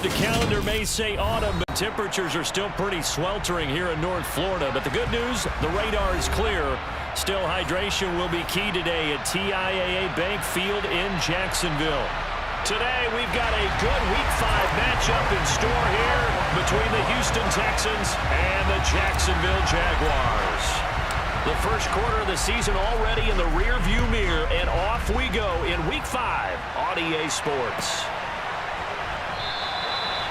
The calendar may say autumn, but temperatures are still pretty sweltering here in North Florida. But the good news, the radar is clear. Still, hydration will be key today at TIAA Bank Field in Jacksonville. Today, we've got a good Week 5 matchup in store here between the Houston Texans and the Jacksonville Jaguars. The first quarter of the season already in the rearview mirror, and off we go in Week 5 on EA Sports.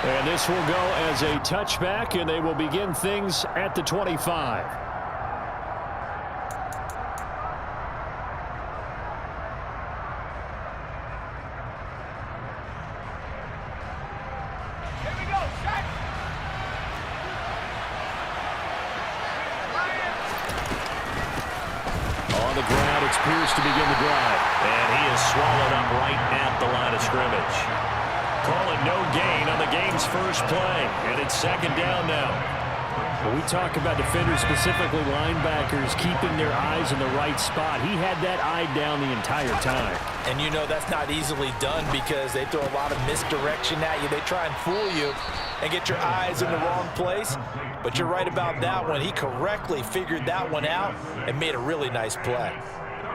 And this will go as a touchback, and they will begin things at the 25. On the ground, it's Pierce to begin the drive. And he is swallowed up right at the line of scrimmage. Call it no gain on the game's first play. And it's second down now. When we talk about defenders, specifically linebackers, keeping their eyes in the right spot, he had that eye down the entire time. And you know that's not easily done because they throw a lot of misdirection at you. They try and fool you and get your eyes in the wrong place. But you're right about that one. He correctly figured that one out and made a really nice play.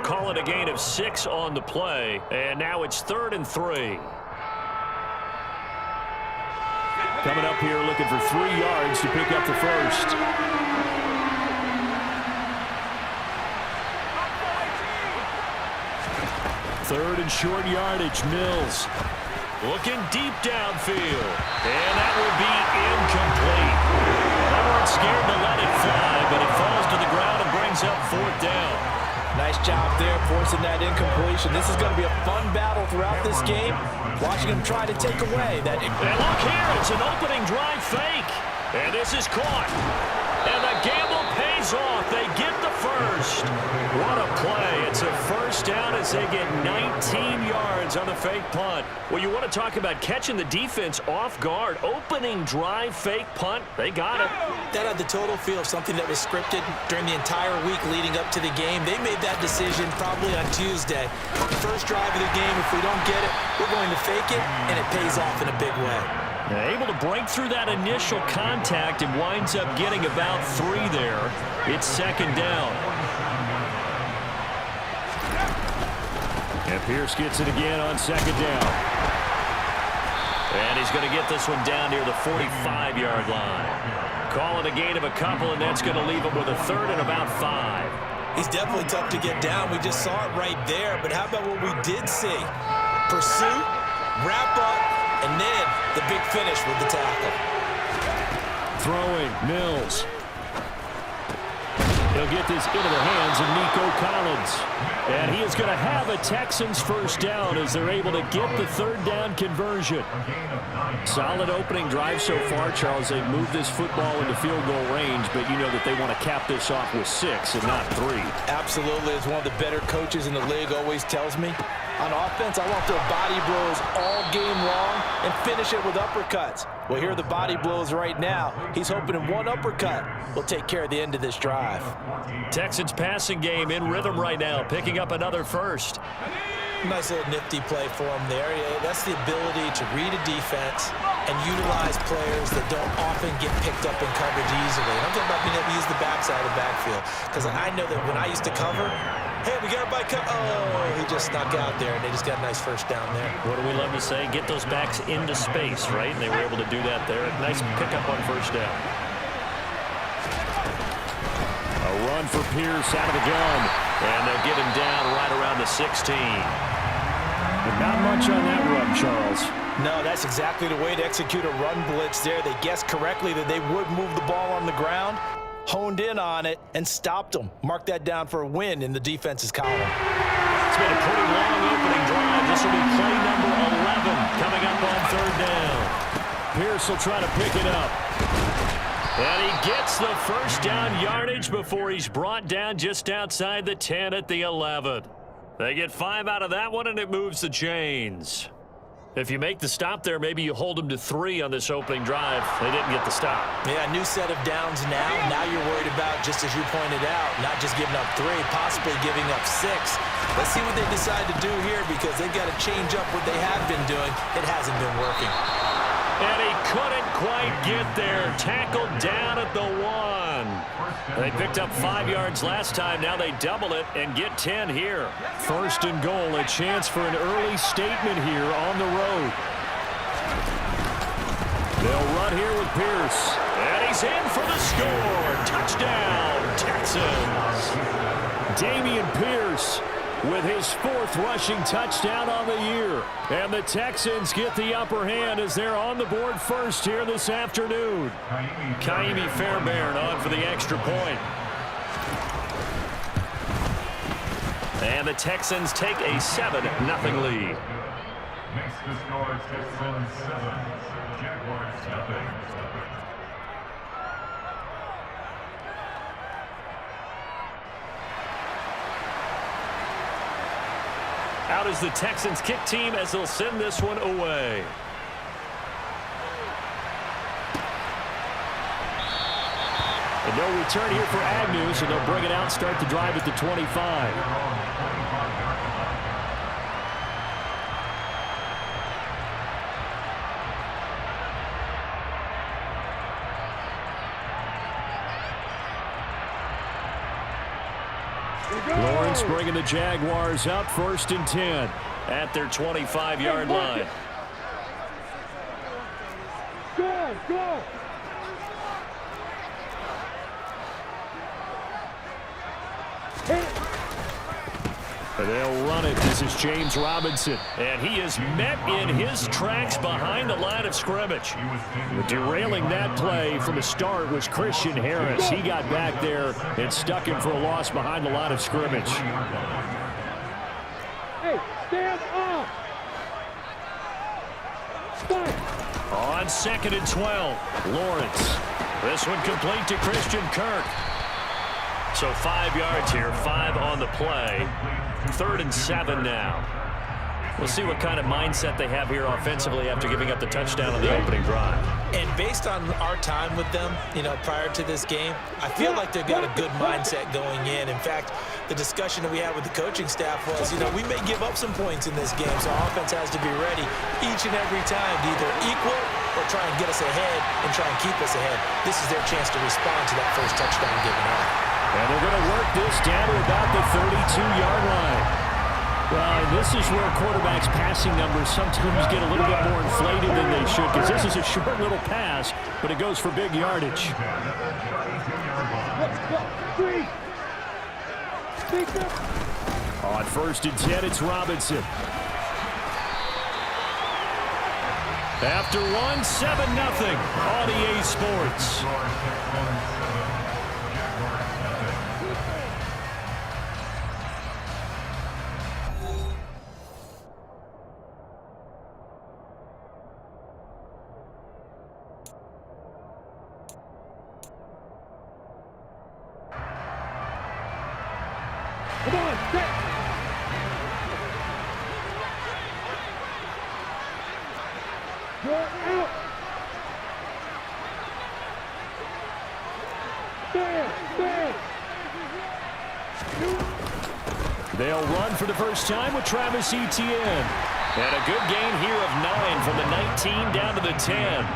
Call it a gain of 6 on the play. And now it's 3rd and 3. Coming up here looking for 3 yards to pick up the first. Third and short yardage, Mills. Looking deep downfield. And that will be incomplete. They weren't scared to let it fly, but it falls to the ground and brings up 4th down. Nice job there forcing that incompletion. This is going to be a fun battle throughout this game. Watching him try to take away that. And look here, it's an opening drive fake. And this is caught. And the gamble pays off. They get the first. What a play. It's a first down as they get 19 yards on the fake punt. Well, you want to talk about catching the defense off guard. Opening drive fake punt. They got it. That had the total feel of something that was scripted during the entire week leading up to the game. They made that decision probably on Tuesday. First drive of the game, if we don't get it, we're going to fake it, and it pays off in a big way. Able to break through that initial contact and winds up getting about 3 there. It's second down. And Pierce gets it again on second down. And he's going to get this one down near the 45-yard line. Call it a gain of a couple, and that's going to leave him with a 3rd and about 5. He's definitely tough to get down. We just saw it right there. But how about what we did see? Pursuit, wrap up, and then the big finish with the tackle. Throwing, Mills. He'll get this into the hands of Nico Collins. And he is going to have a Texans first down as they're able to get the 3rd down conversion. Solid opening drive so far, Charles. They've moved this football into field goal range, but you know that they want to cap this off with 6 and not 3. Absolutely. As one of the better coaches in the league always tells me, on offense, I want to throw body blows all game long and finish it with uppercuts. Well, here are the body blows right now. He's hoping in one uppercut will take care of the end of this drive. Texans passing game in rhythm right now, picking up another first. Nice little nifty play for him there. Yeah, that's the ability to read a defense and utilize players that don't often get picked up in coverage easily. And I'm talking about being able to use the backside of the backfield. Because I know that when I used to cover, hey, we got a bike. Oh, he just snuck out there, and they just got a nice first down there. What do we love to say? Get those backs into space, right? And they were able to do that there. Nice pickup on first down. A run for Pierce out of the gun. And they'll get him down right around the 16. But not much on that run, Charles. No, that's exactly the way to execute a run blitz there. They guessed correctly that they would move the ball on the ground, honed in on it, and stopped them. Mark that down for a win in the defense's column. It's been a pretty long opening drive. This will be play number 11 coming up on 3rd down. Pierce will try to pick it up. And he gets the first down yardage before he's brought down just outside the 10 at the 11. They get 5 out of that one, and it moves the chains. If you make the stop there, maybe you hold them to 3 on this opening drive. They didn't get the stop. Yeah, new set of downs now. Now you're worried about, just as you pointed out, not just giving up 3, possibly giving up 6. Let's see what they decide to do here because they've got to change up what they have been doing. It hasn't been working. And he couldn't quite get there. Tackled down at the 1. They picked up 5 yards last time. Now they double it and get 10 here. First and goal, a chance for an early statement here on the road. They'll run here with Pierce. And he's in for the score. Touchdown, Texans. Dameon Pierce with his 4th rushing touchdown on the year. And the Texans get the upper hand as they're on the board first here this afternoon. Kaimi Fairbairn on for the extra point. And the Texans take a 7-0 lead. Makes the score Texans 7, Jaguars nothing. Out is the Texans kick team as they'll send this one away. And no return here for Agnew, so they'll bring it out and start the drive at the 25. Lawrence bringing the Jaguars up 1st and 10 at their 25-yard line. Go, go. They'll run it. This is James Robinson. And he is met in his tracks behind the line of scrimmage. Derailing that play from the start was Christian Harris. He got back there and stuck him for a loss behind the line of scrimmage. Hey, stand up. On 2nd and 12, Lawrence. This one complete to Christian Kirk. So 5 yards here, 5 on the play. 3rd and 7 now. We'll see what kind of mindset they have here offensively after giving up the touchdown on the opening drive. And based on our time with them, prior to this game, I feel like they've got a good mindset going in. In fact, the discussion that we had with the coaching staff was, we may give up some points in this game, so our offense has to be ready each and every time to either equal or try and get us ahead and try and keep us ahead. This is their chance to respond to that first touchdown given up. And they're going to work this down to about the 32-yard line. Well, and this is where quarterbacks' passing numbers sometimes get a little bit more inflated than they should, because this is a short little pass, but it goes for big yardage. On 1st and 10, it's Robinson. After one, 7-0 on EA Sports. Come on, set. Go out. Stand. They'll run for the first time with Travis Etienne. And a good gain here of 9 from the 19 down to the 10.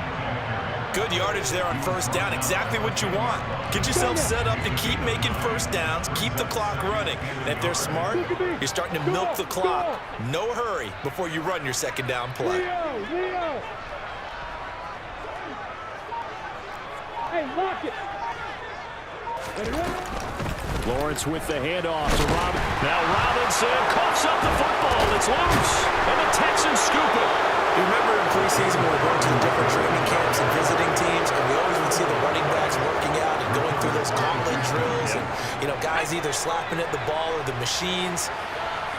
Good yardage there on first down. Exactly what you want. Get yourself set up to keep making first downs, keep the clock running. And if they're smart, you're starting to milk the clock. No hurry before you run your second down play. Leo. Hey, lock it. Lawrence with the handoff to Robinson. Now Robinson coughs up the football. It's loose. And the Texans scoop it. You remember in preseason when we were going to the different training camps and visiting teams, and we always would see the running backs working out and going through those gauntlet drills, and guys either slapping at the ball or the machines.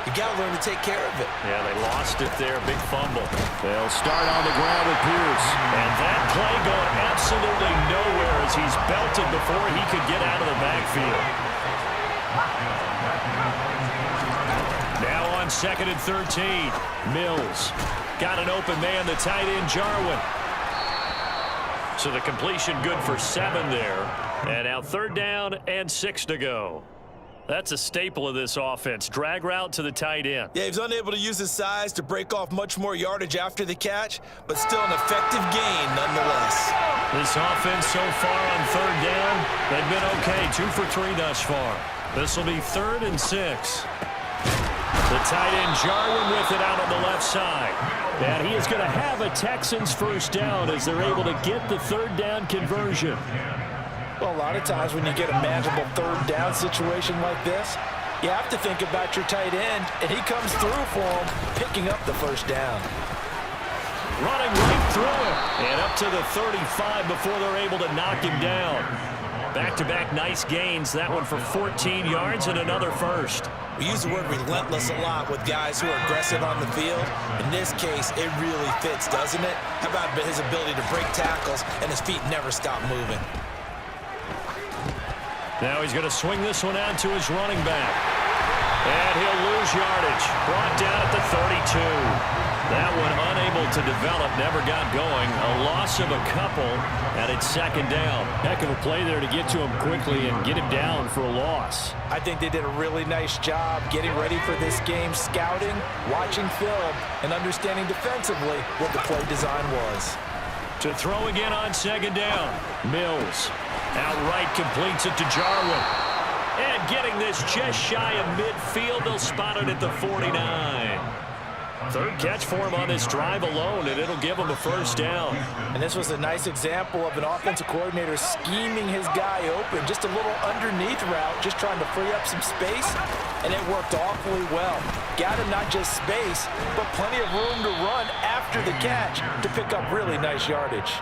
You got to learn to take care of it. Yeah, they lost it there. Big fumble. They'll start on the ground with Pierce. And that play going absolutely nowhere as he's belted before he could get out of the backfield. Now on 2nd and 13, Mills. Got an open man, the tight end, Jarwin. So the completion good for 7 there. And now 3rd down and 6 to go. That's a staple of this offense. Drag route to the tight end. Yeah, he was unable to use his size to break off much more yardage after the catch, but still an effective gain nonetheless. This offense so far on third down, they've been okay. 2 for 3 thus far. This will be 3rd and 6. The tight end Jarwin with it out on the left side. And he is going to have a Texans first down as they're able to get the third down conversion. Well, a lot of times when you get a manageable third down situation like this, you have to think about your tight end, and he comes through for him, picking up the first down. Running right through it. And up to the 35 before they're able to knock him down. Back-to-back nice gains. That one for 14 yards and another first. We use the word relentless a lot with guys who are aggressive on the field. In this case, it really fits, doesn't it? How about his ability to break tackles and his feet never stop moving? Now he's going to swing this one out to his running back. And he'll lose yardage. Brought down at the 32. That one unable to develop, never got going. A loss of a couple, and it's 2nd down. Heck of a play there to get to him quickly and get him down for a loss. I think they did a really nice job getting ready for this game, scouting, watching film, and understanding defensively what the play design was. To throw again on 2nd down. Mills outright completes it to Jarwin. And getting this just shy of midfield, they'll spot it at the 49. 3rd catch for him on this drive alone, and it'll give him a first down. And this was a nice example of an offensive coordinator scheming his guy open. Just a little underneath route, just trying to free up some space, and it worked awfully well. Got him not just space, but plenty of room to run after the catch to pick up really nice yardage.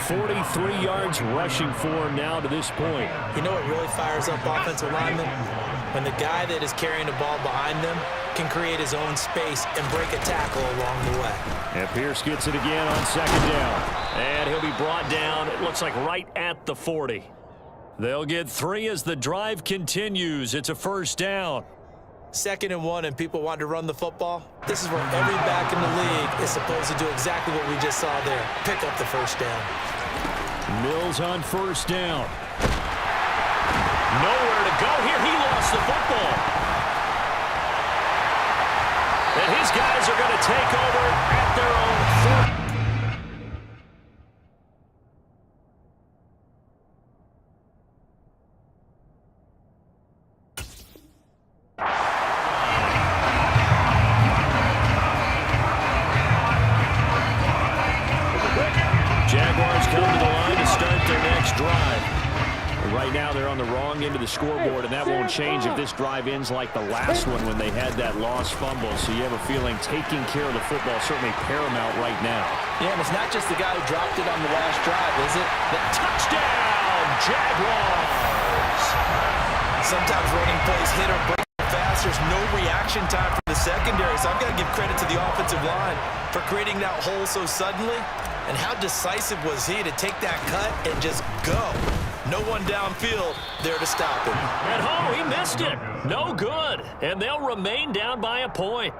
43 yards rushing for him now to this point. You know what really fires up offensive linemen? When the guy that is carrying the ball behind them can create his own space and break a tackle along the way. And Pierce gets it again on 2nd down. And he'll be brought down, it looks like right at the 40. They'll get 3 as the drive continues. It's a first down. 2nd and 1 and people want to run the football. This is where every back in the league is supposed to do exactly what we just saw there. Pick up the first down. Mills on first down. Nowhere to go here. He lost the football. And his guys are going to take over at their own 40. Jaguars come to the line to start their next drive. Right now they're on the wrong end of the scoreboard, and that won't change if this drive ends like the last one when they had that lost fumble. So you have a feeling taking care of the football is certainly paramount right now. Yeah, and it's not just the guy who dropped it on the last drive, is it? The touchdown, Jaguars! Sometimes running plays hit or break fast. There's no reaction time for the secondary, so I've got to give credit to the offensive line for creating that hole so suddenly. And how decisive was he to take that cut and just go? No one downfield there to stop him. And oh, he missed it. No good. And they'll remain down by a point.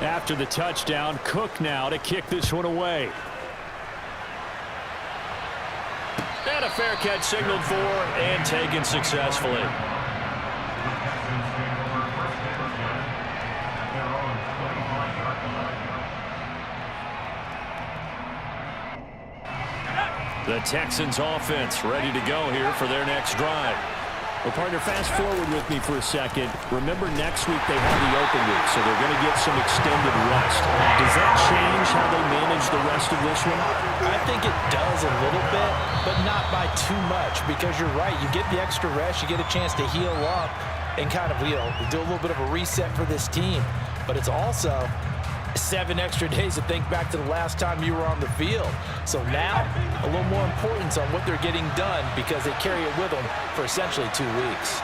After the touchdown, Cook now to kick this one away. And a fair catch signaled for and taken successfully. The Texans offense ready to go here for their next drive. Well, partner, fast forward with me for a second. Remember, next week they have the open week, so they're going to get some extended rest. Does that change how they manage the rest of this one? I think it does a little bit, but not by too much, because you're right. You get the extra rest. You get a chance to heal up and kind of, do a little bit of a reset for this team. But it's also 7 extra days to think back to the last time you were on the field. So now, a little more importance on what they're getting done because they carry it with them for essentially 2 weeks.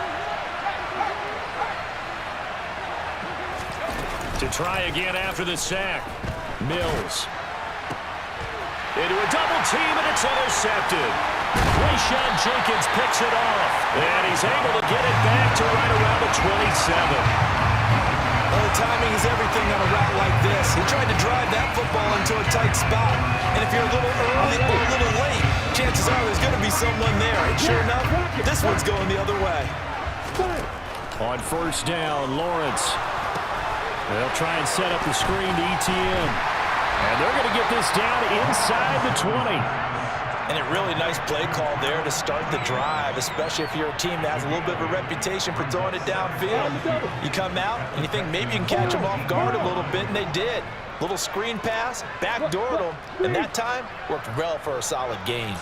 To try again after the sack. Mills. Into a double team, and it's intercepted. Rayshawn Jenkins picks it off, and he's able to get it back to right around the 27. Well, the timing is everything on a route like this. He tried to drive that football into a tight spot. And if you're a little early or a little late, chances are there's going to be someone there. And sure enough, this one's going the other way. On first down, Lawrence. They'll try and set up the screen to ETN. And they're going to get this down inside the 20. And a really nice play call there to start the drive, especially if you're a team that has a little bit of a reputation for throwing it downfield. You come out and you think maybe you can catch them off guard a little bit, and they did. Little screen pass, backdoored them, and that time worked well for a solid gain.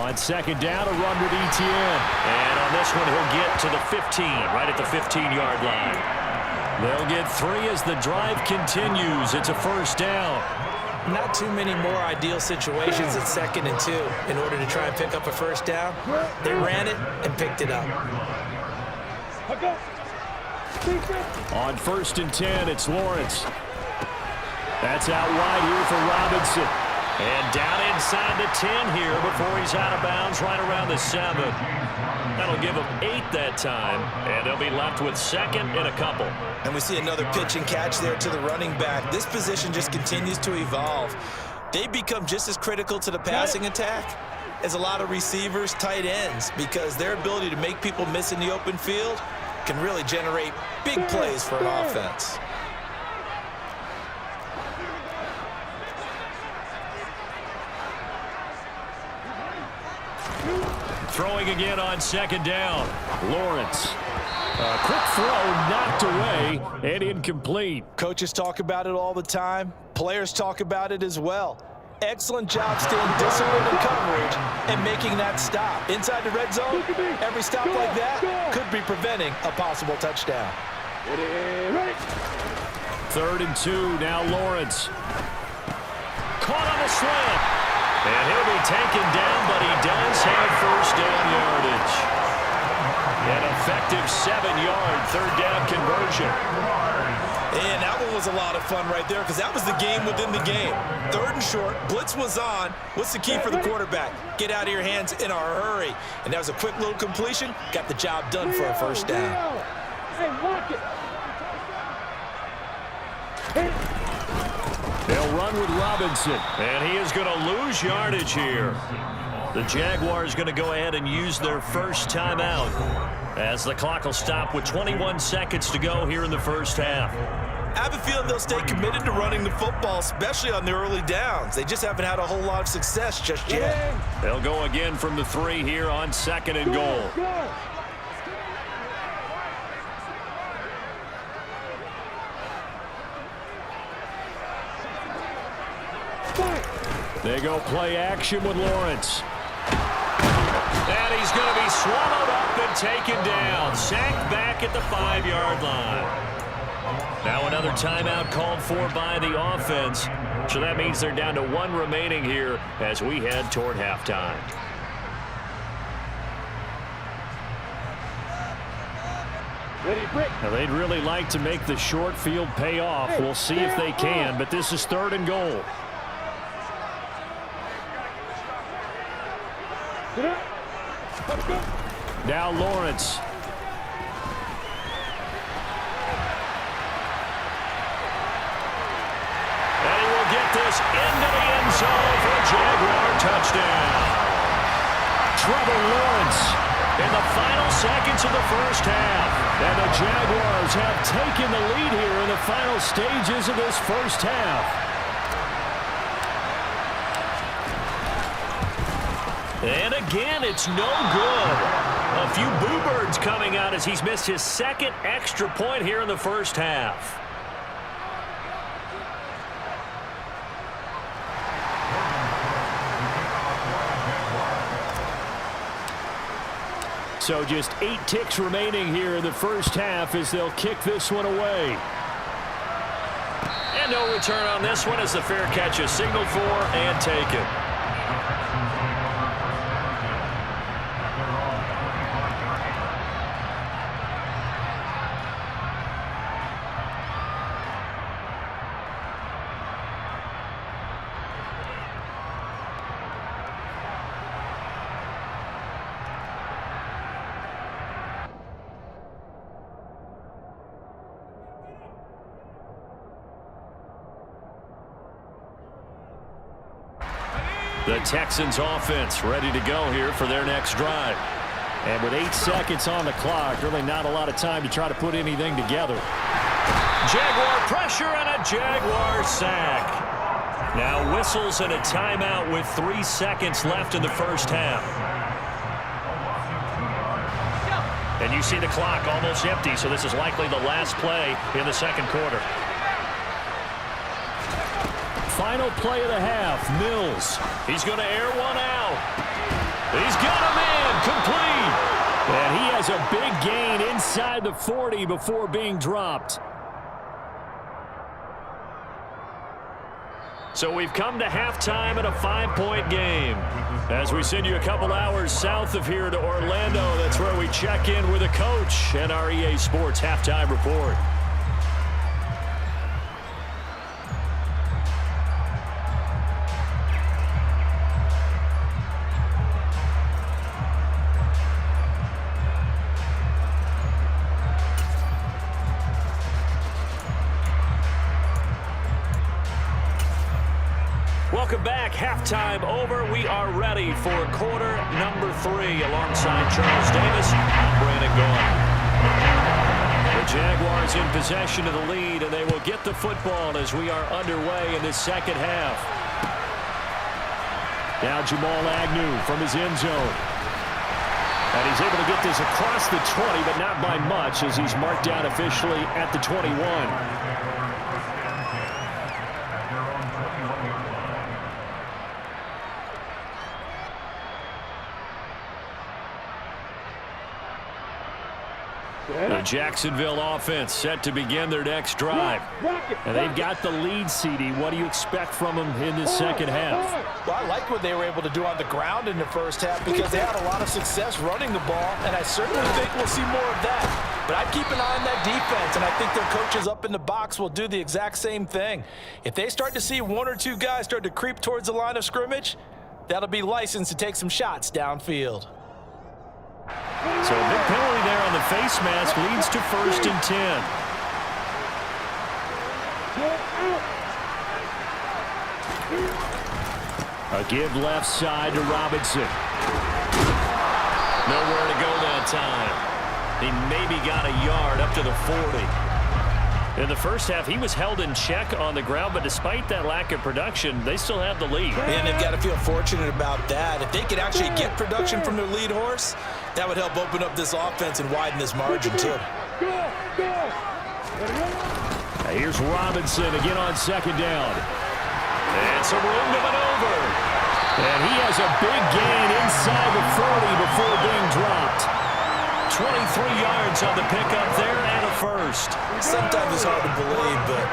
On second down, a run with ETN. And on this one, he'll get to the 15, right at the 15-yard line. They'll get 3 as the drive continues. It's a first down. Not too many more ideal situations at 2nd and 2 in order to try and pick up a first down. They ran it and picked it up. On 1st and 10, it's Lawrence. That's out wide here for Robinson. And down inside the 10 here before he's out of bounds right around the 7. That'll give them 8 that time, and they'll be left with 2nd and a couple. And we see another pitch and catch there to the running back. This position just continues to evolve. They become just as critical to the passing attack as a lot of receivers, tight ends, because their ability to make people miss in the open field can really generate big plays for an offense. Throwing again on 2nd down. Lawrence. A quick throw knocked away and incomplete. Coaches talk about it all the time. Players talk about it as well. Excellent job staying disciplined in coverage and making that stop. Inside the red zone, every stop like that could be preventing a possible touchdown. 3rd and 2, now Lawrence. Caught on the slant. And he'll be taken down, but he does have first down yardage. An effective 7-yard 3rd down conversion. And that one was a lot of fun right there because that was the game within the game. 3rd and short, blitz was on. What's the key for the quarterback? Get out of your hands in a hurry. And that was a quick little completion. Got the job done for a first down. Hey, lock it. They'll run with Robinson, and he is going to lose yardage here. The Jaguars going to go ahead and use their first timeout as the clock will stop with 21 seconds to go here in the first half. I have a feeling they'll stay committed to running the football, especially on the early downs. They just haven't had a whole lot of success just yet. They'll go again from the 3 here on 2nd and goal. They go play action with Lawrence. And he's going to be swallowed up and taken down. Sacked back at the 5-yard line. Now another timeout called for by the offense. So that means they're down to 1 remaining here as we head toward halftime. Now they'd really like to make the short field pay off. We'll see if they can, but this is 3rd and goal. Now Lawrence. And he will get this into the end zone for a Jaguar touchdown. Trevor Lawrence in the final seconds of the first half. And the Jaguars have taken the lead here in the final stages of this first half. And again, it's no good. A few boo birds coming out as he's missed his 2nd extra point here in the first half. So just 8 ticks remaining here in the first half as they'll kick this one away. And no return on this one as the fair catch is signaled for and taken. The Texans offense ready to go here for their next drive. And with 8 seconds on the clock, really not a lot of time to try to put anything together. Jaguar pressure and a Jaguar sack. Now whistles and a timeout with 3 seconds left in the first half. And you see the clock almost empty, so this is likely the last play in the second quarter. Final play of the half, Mills. He's going to air one out. He's got him in, complete. And he has a big gain inside the 40 before being dropped. So we've come to halftime in a 5-point game. As we send you a couple hours south of here to Orlando, that's where we check in with a coach and our EA Sports halftime report. Welcome back. Halftime over. We are ready for quarter number 3 alongside Charles Davis. I'm Brandon Gaughan. The Jaguars in possession of the lead, and they will get the football as we are underway in this second half. Now Jamal Agnew from his end zone. And he's able to get this across the 20, but not by much as he's marked down officially at the 21. The Jacksonville offense set to begin their next drive. And they've got the lead, CD. What do you expect from them in this second half? Well, I like what they were able to do on the ground in the first half because they had a lot of success running the ball, and I certainly think we'll see more of that. But I'd keep an eye on that defense, and I think their coaches up in the box will do the exact same thing. If they start to see 1 or 2 guys start to creep towards the line of scrimmage, that'll be licensed to take some shots downfield. So a big penalty there on the face mask leads to 1st and 10. A give left side to Robinson. Nowhere to go that time. He maybe got a yard up to the 40. In the first half, he was held in check on the ground, but despite that lack of production, they still have the lead. And they've got to feel fortunate about that. If they could actually get production from their lead horse, that would help open up this offense and widen this margin, too. Now here's Robinson again on second down. And some room to maneuver. And he has a big gain inside the 40 before being dropped. 23 yards on the pickup there and a first. Sometimes it's hard to believe, but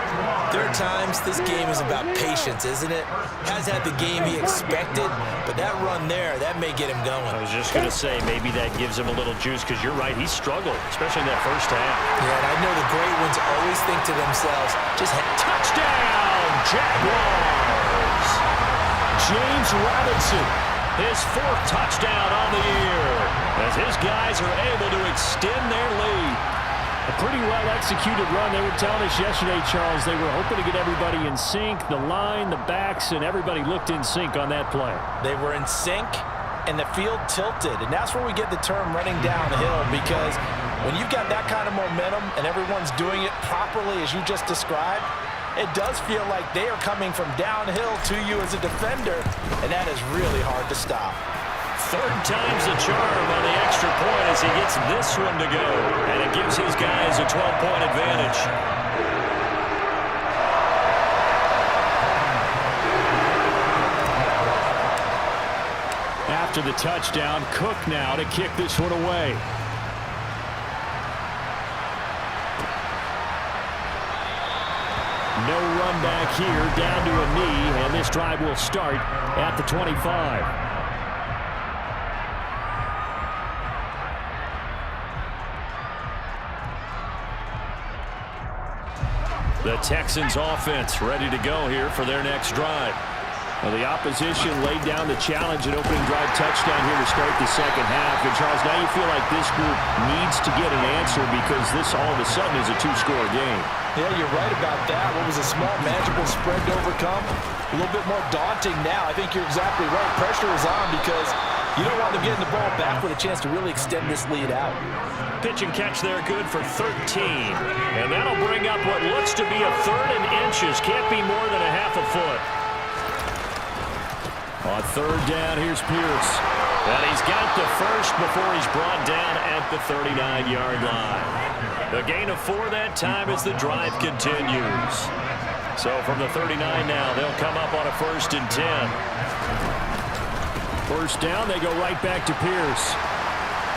there are times this game is about patience, isn't it? Has had the game he expected, but that run there, that may get him going. I was just going to say, maybe that gives him a little juice because you're right, he struggled, especially in that first half. Yeah, and I know the great ones always think to themselves, just touchdown, Jaguars! James Robinson, his 4th touchdown on the year, as his guys are able to extend their lead. A pretty well-executed run. They were telling us yesterday, Charles, they were hoping to get everybody in sync, the line, the backs, and everybody looked in sync on that play. They were in sync, and the field tilted, and that's where we get the term running downhill, because when you've got that kind of momentum and everyone's doing it properly as you just described, it does feel like they are coming from downhill to you as a defender, and that is really hard to stop. 3rd time's the charm on the extra point as he gets this one to go, and it gives his guys a 12-point advantage. After the touchdown, Cook now to kick this one away. No run back here, down to a knee, and this drive will start at the 25. The Texans offense ready to go here for their next drive. Well, the opposition laid down the challenge, an opening drive touchdown here to start the second half. And, Charles, now you feel like this group needs to get an answer because this all of a sudden is a two-score game. Yeah, you're right about that. What was a small, manageable spread to overcome? A little bit more daunting now. I think you're exactly right. Pressure is on because you don't want them getting the ball back with a chance to really extend this lead out. Pitch and catch there good for 13. And that'll bring up what looks to be a third and inches. Can't be more than a half a foot. On third down, here's Pierce. And he's got the first before he's brought down at the 39-yard line. A gain of 4 that time as the drive continues. So from the 39 now, they'll come up on a 1st and 10. First down, they go right back to Pierce.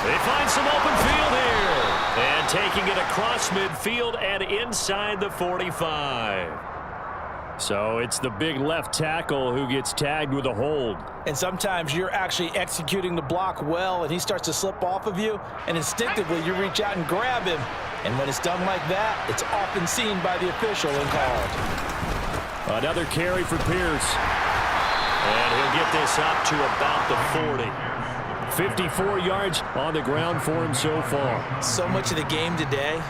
They find some open field here. And taking it across midfield and inside the 45. So it's the big left tackle who gets tagged with a hold. And sometimes you're actually executing the block well, and he starts to slip off of you, and instinctively you reach out and grab him. And when it's done like that, it's often seen by the official and called. Another carry for Pierce. And he'll get this up to about the 40. 54 yards on the ground for him so far. So much of the game today,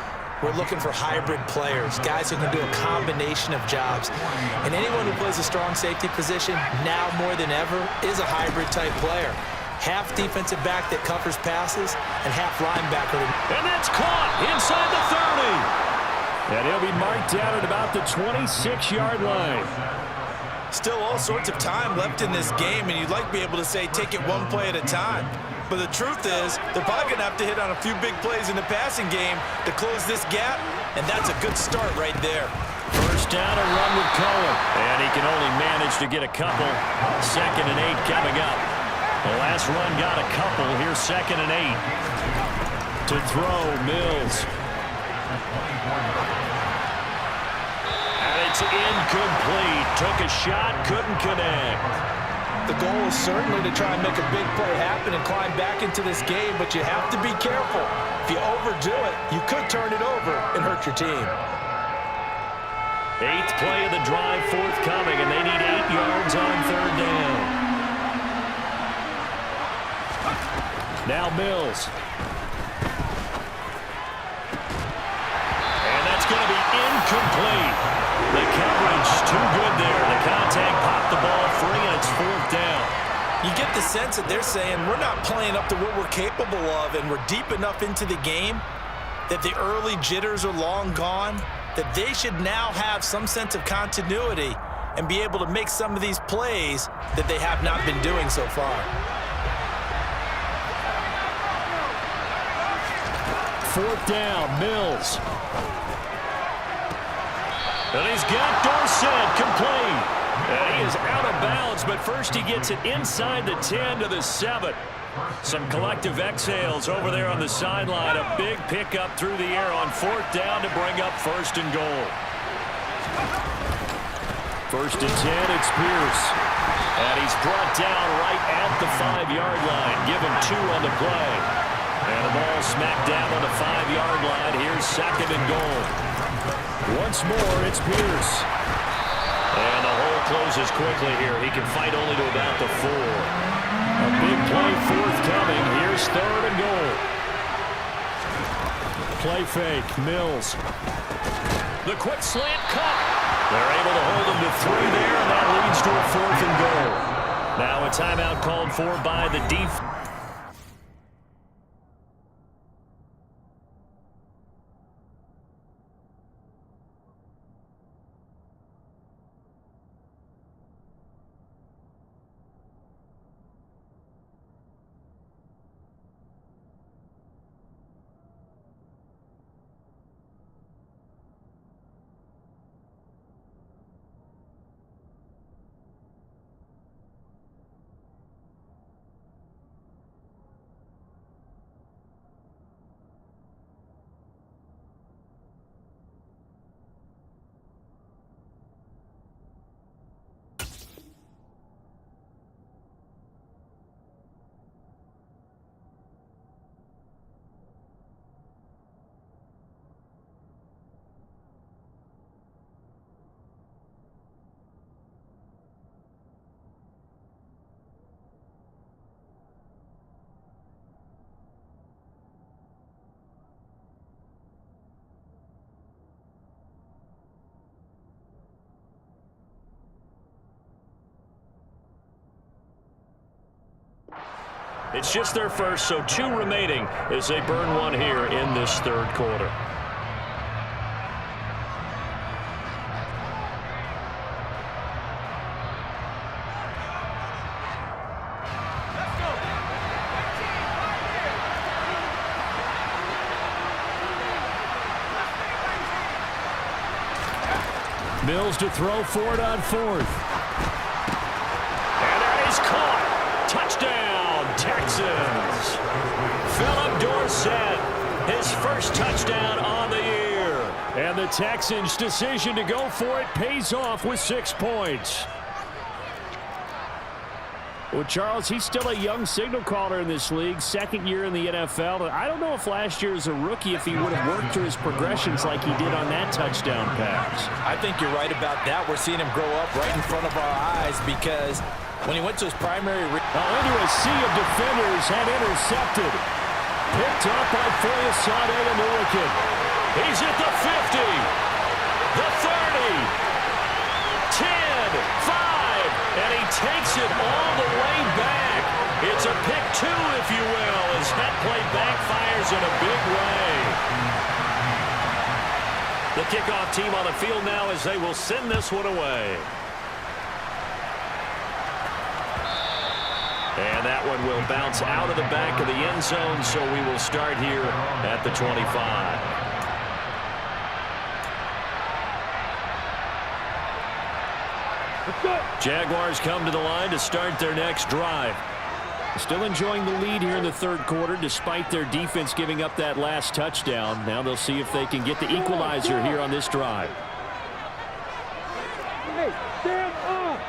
we're looking for hybrid players, guys who can do a combination of jobs. And anyone who plays a strong safety position, now more than ever, is a hybrid-type player. Half defensive back that covers passes, and half linebacker. And that's caught inside the 30. And he'll be marked down at about the 26-yard line. Still all sorts of time left in this game, and you'd like to be able to say take it one play at a time. But the truth is, they're probably going to have to hit on a few big plays in the passing game to close this gap, and that's a good start right there. First down and run with Cohen. And he can only manage to get a couple. 2nd and 8 coming up. The last run got a couple. Here's 2nd and 8. To throw, Mills. And it's incomplete. Took a shot, couldn't connect. The goal is certainly to try and make a big play happen and climb back into this game, but you have to be careful. If you overdo it, you could turn it over and hurt your team. 8th play of the drive forthcoming, and they need 8 yards on 3rd down. Now Mills. And that's going to be incomplete. The coverage too good there. The contact popped the ball free, and it's 4th down. You get the sense that they're saying we're not playing up to what we're capable of, and we're deep enough into the game that the early jitters are long gone, that they should now have some sense of continuity and be able to make some of these plays that they have not been doing so far. 4th down, Mills. And he's got Dorsett complete. And he is out of bounds, but first he gets it inside the 10 to the 7. Some collective exhales over there on the sideline. A big pickup through the air on 4th down to bring up 1st and goal. 1st and 10, it's Pierce. And he's brought down right at the 5-yard line. Give him 2 on the play. And the ball smacked down on the 5-yard line. Here's 2nd and goal. Once more, it's Pierce. And the hole closes quickly here. He can fight only to about the 4. A big play forthcoming. Here's 3rd and goal. Play fake, Mills. The quick slant cut. They're able to hold him to 3 there, and that leads to a 4th and goal. Now a timeout called for by the defense. It's just their first, so 2 remaining as they burn one here in this third quarter. Mills to throw for it on 4th. And that is caught. Touchdown, Texans. Philip Dorsett, his first touchdown on the year. And the Texans' decision to go for it pays off with 6 points. Well, Charles, he's still a young signal caller in this league, 2nd year in the NFL. I don't know if last year as a rookie, if he would have worked through his progressions like he did on that touchdown pass. I think you're right about that. We're seeing him grow up right in front of our eyes because when he went to his primary... into a sea of defenders and intercepted. Picked up by Foyesade and Milliken. He's at the 50, the 30, 10, 5. And he takes it all the way back. It's a pick 2, if you will, as that play backfires in a big way. The kickoff team on the field now as they will send this one away. And that one will bounce out of the back of the end zone, so we will start here at the 25. Jaguars come to the line to start their next drive. Still enjoying the lead here in the third quarter despite their defense giving up that last touchdown. Now they'll see if they can get the equalizer here on this drive. Hey, stand up!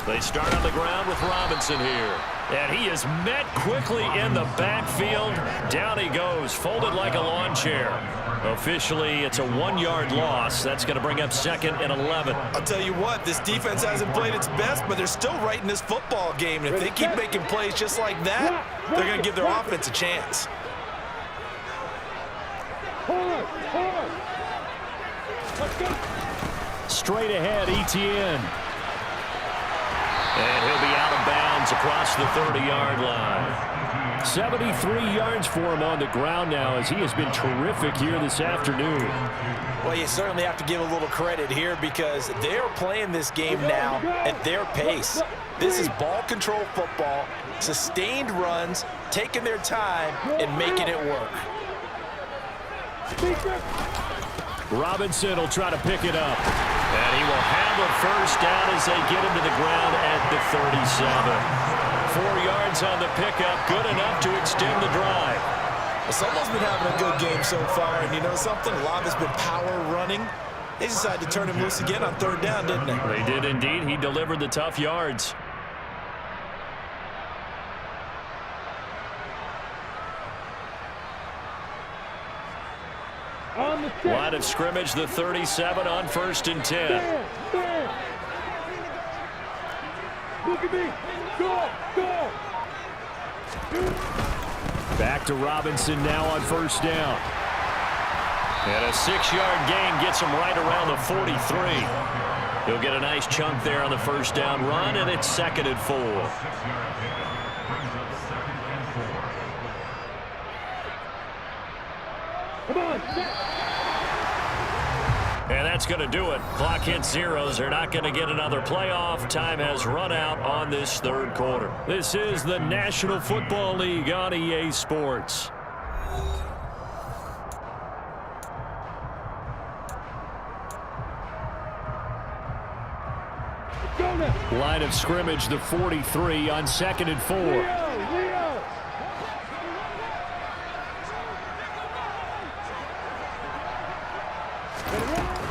They start on the ground with Robinson here. And he is met quickly in the backfield. Down he goes, folded like a lawn chair. Officially, it's a 1-yard loss. That's going to bring up 2nd and 11. I'll tell you what, this defense hasn't played its best, but they're still right in this football game. And if they keep making plays just like that, they're going to give their offense a chance. Straight ahead, Etienne. And he'll be out of bounds across the 30-yard line. 73 yards for him on the ground now as he has been terrific here this afternoon. Well, you certainly have to give a little credit here because they're playing this game now at their pace. This is ball control football, sustained runs, taking their time, and making it work. Robinson will try to pick it up. And he will have a first down as they get him to the ground at the 37. 4 yards on the pickup, good enough to extend the drive. Someone's been having a good game so far, and you know something? A lot has been power running. They decided to turn him loose again on 3rd down, didn't they? They did indeed. He delivered the tough yards. Line of scrimmage, the 37 on 1st and 10. Look at me. Go. Back to Robinson now on 1st down. And a 6-yard gain gets him right around the 43. He'll get a nice chunk there on the 1st down run, and it's 2nd and 4. Come on. And that's going to do it. Clock hits zeros. They're not going to get another playoff. Time has run out on this third quarter. This is the National Football League on EA Sports. Line of scrimmage, the 43 on 2nd and 4.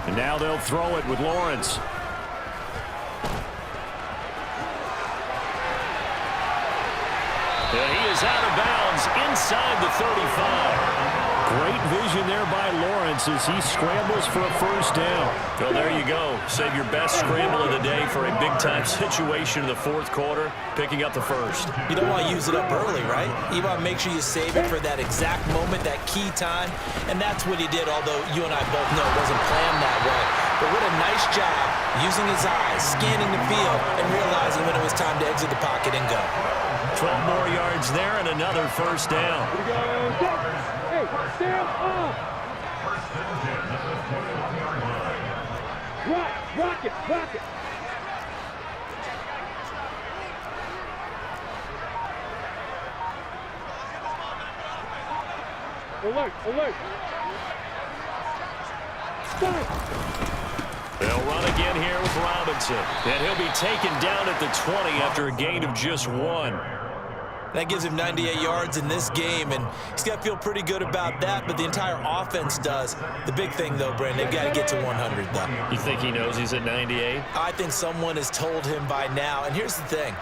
And now they'll throw it with Lawrence. And he is out of bounds inside the 35. Great vision there by Lawrence as he scrambles for a first down. Well, there you go. Save your best scramble of the day for a big-time situation in the fourth quarter, picking up the first. You don't want to use it up early, right? You want to make sure you save it for that exact moment, that key time, and that's what he did, although you and I both know it wasn't planned that way. But what a nice job using his eyes, scanning the field, and realizing when it was time to exit the pocket and go. 12 more yards there and another first down. Here we go. Hey, stand up. Rock it, rock it. Alert, alert. Stop. They'll run again here with Robinson. And he'll be taken down at the 20 after a gain of just 1. That gives him 98 yards in this game, and he's got to feel pretty good about that, but the entire offense does. The big thing, though, Brandon, they've got to get to 100, though. You think he knows he's at 98? I think someone has told him by now, and here's the thing.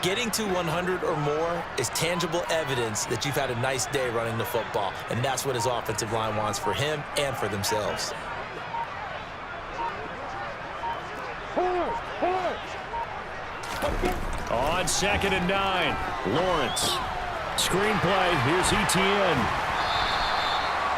Getting to 100 or more is tangible evidence that you've had a nice day running the football, and that's what his offensive line wants for him and for themselves. On 2nd and 9, Lawrence. Screenplay, here's Etienne.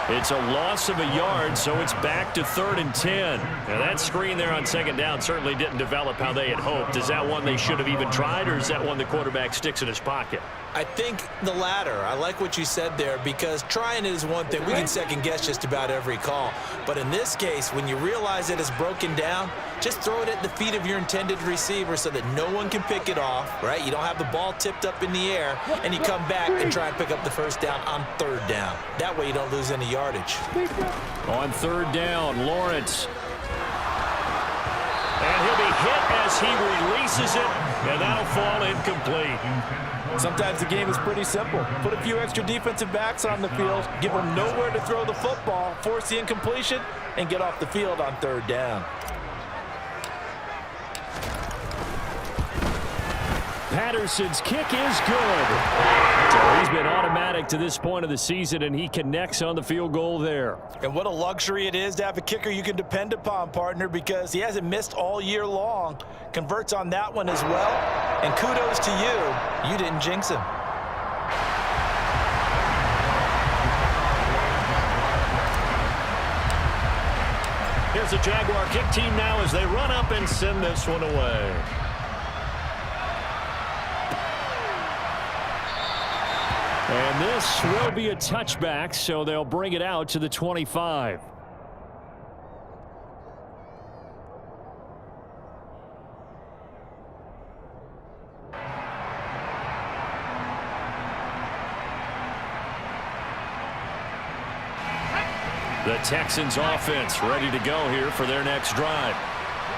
It's a loss of a yard, so it's back to 3rd and 10. Now that screen there on 2nd down certainly didn't develop how they had hoped. Is that one they should have even tried, or is that one the quarterback sticks in his pocket? I think the latter. I like what you said there, because trying it is one thing. We can second guess just about every call. But in this case, when you realize it is broken down, just throw it at the feet of your intended receiver so that no one can pick it off, right? You don't have the ball tipped up in the air, and you come back and try and pick up the first down on 3rd down. That way you don't lose any yardage. On 3rd down, Lawrence. And he'll be hit as he releases it, and that'll fall incomplete. Sometimes the game is pretty simple. Put a few extra defensive backs on the field, give them nowhere to throw the football, force the incompletion, and get off the field on 3rd down. Patterson's kick is good. So he's been automatic to this point of the season, and he connects on the field goal there. And what a luxury it is to have a kicker you can depend upon, partner, because he hasn't missed all year long. Converts on that one as well. And kudos to you. You didn't jinx him. Here's the Jaguar kick team now as they run up and send this one away. And this will be a touchback, so they'll bring it out to the 25. The Texans offense ready to go here for their next drive.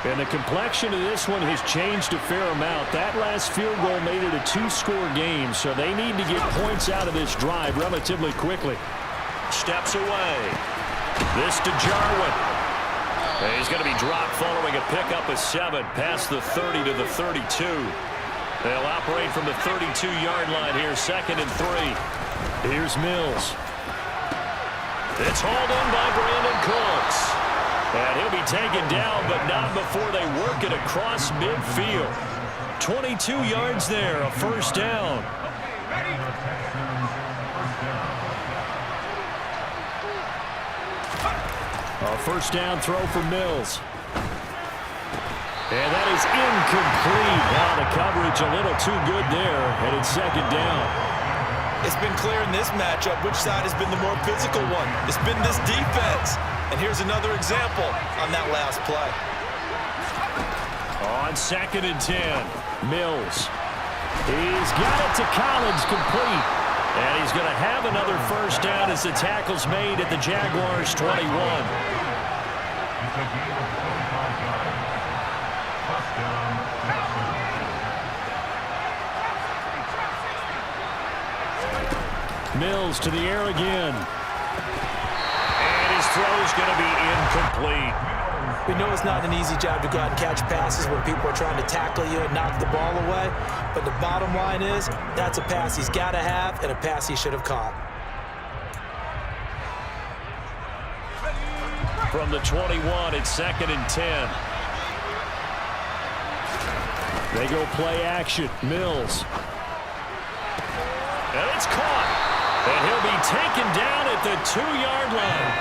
And the complexion of this one has changed a fair amount. That last field goal made it a 2-score game, so they need to get points out of this drive relatively quickly. Steps away. This to Jarwin. And he's going to be dropped following a pickup of 7 past the 30 to the 32. They'll operate from the 32-yard line here, 2nd and 3. Here's Mills. It's hauled in by Brandon Cooks. And he'll be taken down, but not before they work it across midfield. 22 yards there, a first down. A first down throw for Mills. And that is incomplete. Now the coverage a little too good there, and it's 2nd down. It's been clear in this matchup which side has been the more physical one. It's been this defense. And here's another example on that last play. On 2nd and 10, Mills. He's got it to Collins, complete. and he's going to have another first down as the tackle's made at the Jaguars' 21. Mills to the air again. And his throw's going to be incomplete. We know it's not an easy job to go out and catch passes when people are trying to tackle you and knock the ball away. But the bottom line is, that's a pass he's got to have and a pass he should have caught. From the 21, it's 2nd and 10. They go play action. Mills. And it's caught. And he'll be taken down at the 2-yard line.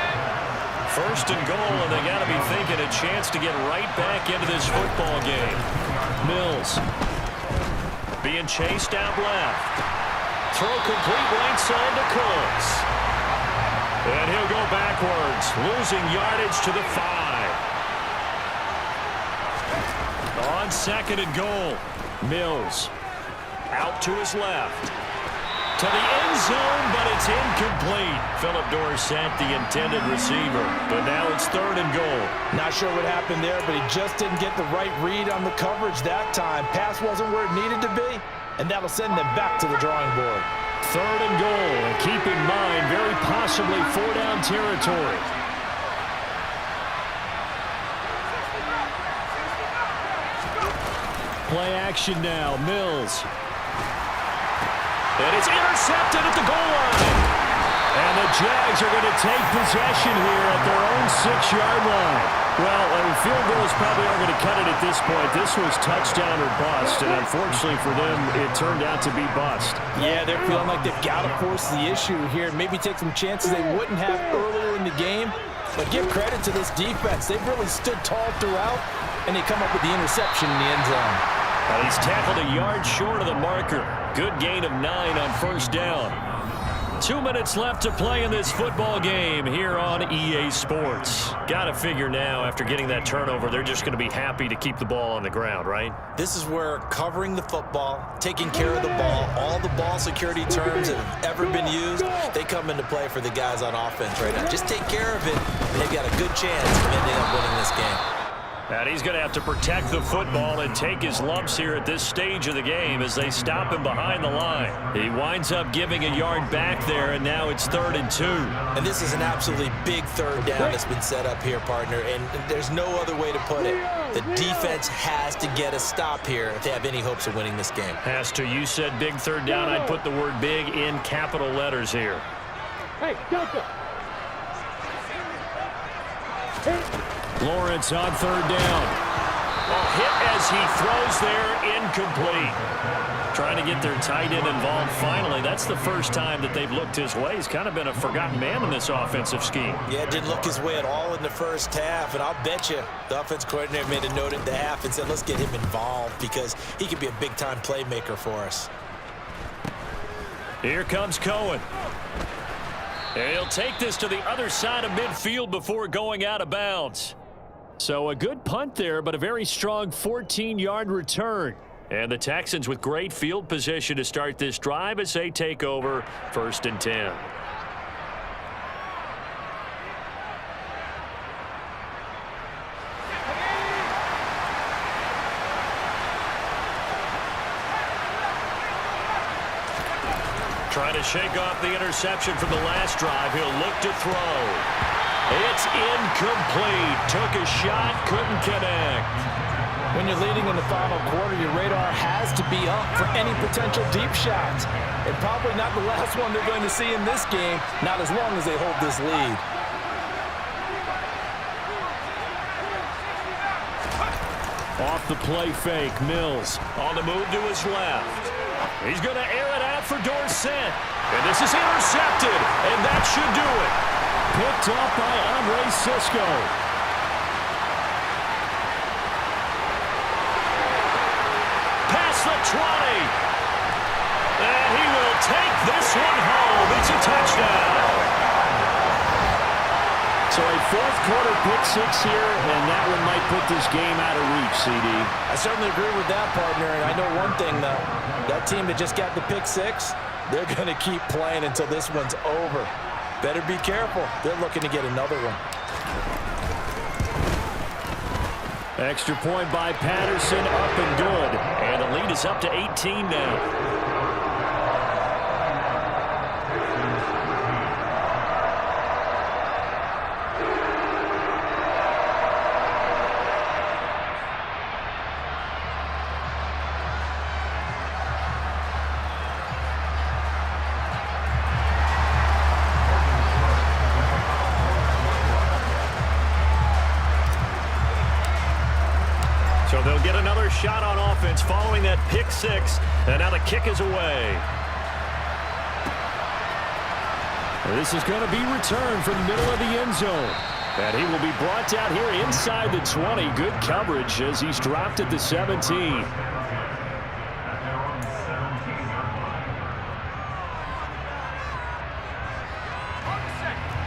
First and goal, and they got to be thinking a chance to get right back into this football game. Mills being chased out left. Throw complete right side to Cooks. And he'll go backwards, losing yardage to the 5. On second and goal, Mills out to his left. To the end zone, but it's incomplete. Philip Dorsett, the intended receiver. But now it's third and goal. Not sure what happened there, but he just didn't get the right read on the coverage that time. Pass wasn't where it needed to be, and that'll send them back to the drawing board. Third and goal, and keep in mind, very possibly 4-down territory. Play action now, Mills. And it's intercepted at the goal line. And the Jags are going to take possession here at their own 6-yard line. Well, field goals probably aren't going to cut it at this point. This was touchdown or bust, and unfortunately for them, it turned out to be bust. Yeah, they're feeling like they've got to force the issue here. Maybe take some chances they wouldn't have earlier in the game. But give credit to this defense. They've really stood tall throughout, and they come up with the interception in the end zone. And he's tackled a yard short of the marker. Good gain of 9 on first down. 2 minutes left to play in this football game here on EA Sports. Got to figure now, after getting that turnover, they're just going to be happy to keep the ball on the ground, right? This is where covering the football, taking care of the ball, all the ball security terms that have ever been used, they come into play for the guys on offense right now. Just take care of it, and they've got a good chance of ending up winning this game. And he's going to have to protect the football and take his lumps here at this stage of the game as they stop him behind the line. He winds up giving a yard back there, and now it's 3rd and 2. And this is an absolutely big third down that's been set up here, partner, and there's no other way to put it. The defense has to get a stop here if they have any hopes of winning this game. Has to. You said big third down. I'd put the word big in capital letters here. Hey, Delta. Lawrence on 3rd down. Hit as he throws there, incomplete. Trying to get their tight end involved finally. That's the first time that they've looked his way. He's kind of been a forgotten man in this offensive scheme. Yeah, didn't look his way at all in the first half, and I'll bet you the offense coordinator made a note at the half and said, let's get him involved because he could be a big-time playmaker for us. Here comes Cohen. And he'll take this to the other side of midfield before going out of bounds. So a good punt there, but a very strong 14-yard return. And the Texans with great field position to start this drive as they take over 1st and 10. Trying to shake off the interception from the last drive. He'll look to throw. It's incomplete. Took a shot, couldn't connect. When you're leading in the final quarter, your radar has to be up for any potential deep shots. And probably not the last one they're going to see in this game, not as long as they hold this lead. Off the play fake, Mills. On the move to his left. He's going to air it out for Dorsett. And this is intercepted, and that should do it. Picked up by Andre Sisco. Past the 20. And he will take this one home. It's a touchdown. So a 4th quarter pick 6 here, and that one might put this game out of reach, CD. I certainly agree with that, partner. And I know one thing, though. That team that just got the pick 6, they're going to keep playing until this one's over. Better be careful. They're looking to get another one. Extra point by Patterson, up and good. And the lead is up to 18 now. So they'll get another shot on offense following that pick 6. And now the kick is away. This is going to be returned from the middle of the end zone. And he will be brought down here inside the 20. Good coverage as he's dropped at the 17.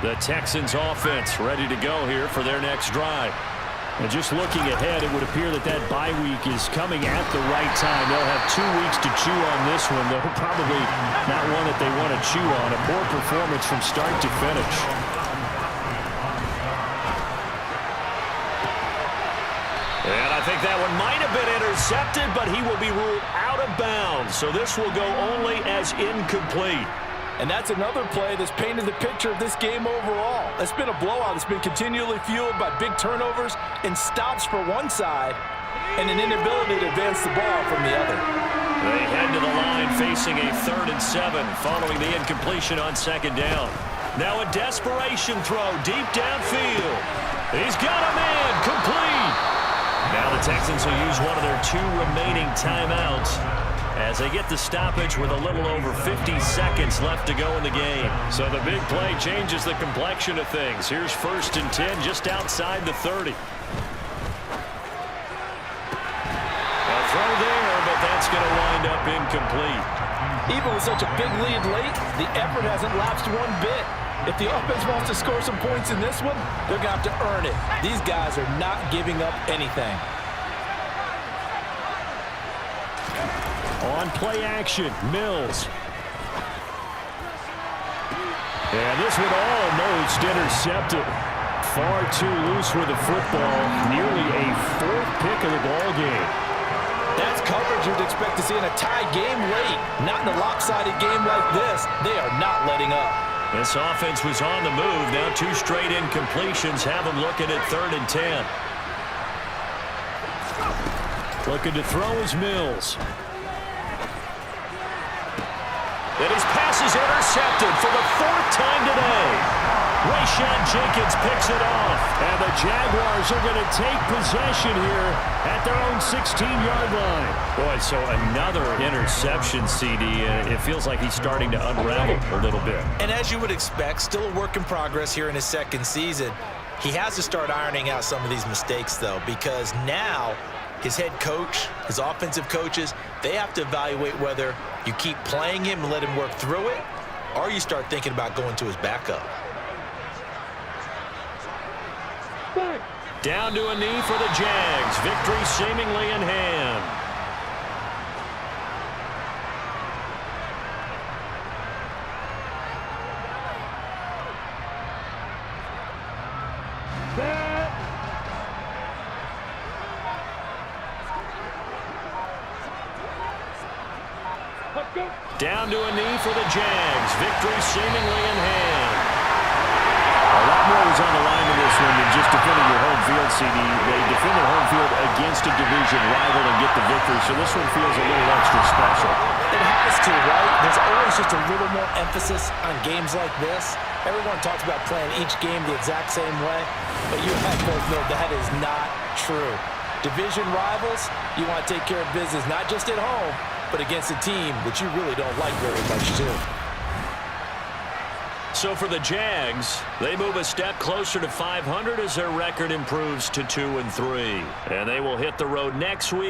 The Texans offense ready to go here for their next drive. And just looking ahead, it would appear that that bye week is coming at the right time. They'll have 2 weeks to chew on this one, though probably not one that they want to chew on. A poor performance from start to finish. And I think that one might have been intercepted, but he will be ruled out of bounds. So this will go only as incomplete. And that's another play that's painted the picture of this game overall. It's been a blowout. It's been continually fueled by big turnovers and stops for one side and an inability to advance the ball from the other. They head to the line facing a 3rd and 7 following the incompletion on 2nd down. Now a desperation throw deep downfield. He's got a man complete. Now the Texans will use one of their 2 remaining timeouts as they get the stoppage with a little over 50 seconds left to go in the game. So the big play changes the complexion of things. Here's 1st and 10 just outside the 30. A throw there, but that's going to wind up incomplete. Even with such a big lead late, the effort hasn't lapsed one bit. If the offense wants to score some points in this one, they're going to have to earn it. These guys are not giving up anything. On play action, Mills. And this one almost intercepted. Far too loose with the football. Nearly a 4th pick of the ball game. That's coverage you'd expect to see in a tie game late. Not in a lopsided game like this. They are not letting up. This offense was on the move. Now 2 straight incompletions have them looking at 3rd and 10. Looking to throw is Mills. And his pass is intercepted for the 4th time today. Rayshon Jenkins picks it off. And the Jaguars are going to take possession here at their own 16-yard line. Boy, so another interception, CD. It feels like he's starting to unravel a little bit. And as you would expect, still a work in progress here in his 2nd season. He has to start ironing out some of these mistakes, though, because now his head coach, his offensive coaches, they have to evaluate whether you keep playing him and let him work through it, or you start thinking about going to his backup. Down to a knee for the Jags. Victory seemingly in hand. Down to a knee for the Jags. Victory seemingly in hand. A lot more was on the line in this one than just defending your home field, CD. They defend their home field against a division rival and get the victory, so this one feels a little extra special. It has to, right? There's always just a little more emphasis on games like this. Everyone talks about playing each game the exact same way, but you and I both know that is not true. Division rivals, you want to take care of business not just at home, but against a team that you really don't like very much too. So for the Jags, they move a step closer to 500 as their record improves to 2-3. And they will hit the road next week